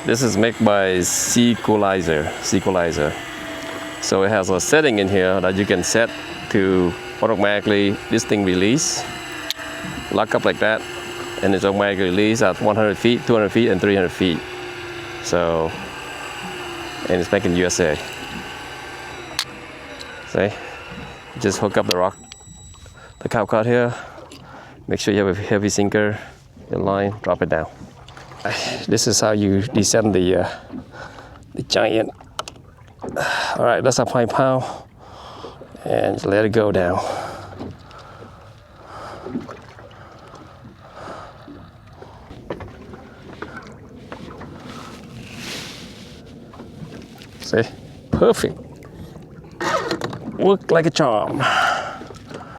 This is made by SeaQualizer. So it has a setting in here that you can set to automatically this thing release, lock up like that, and it's automatically release at 100 feet, 200 feet, and 300 feet. So, and it's made in USA. See, just hook up the cowcod here. Make sure you have a heavy sinker in line. Drop it down. This is how you descend the giant. All right, that's a 5 pound, and just let it go down. See, perfect. Worked like a charm.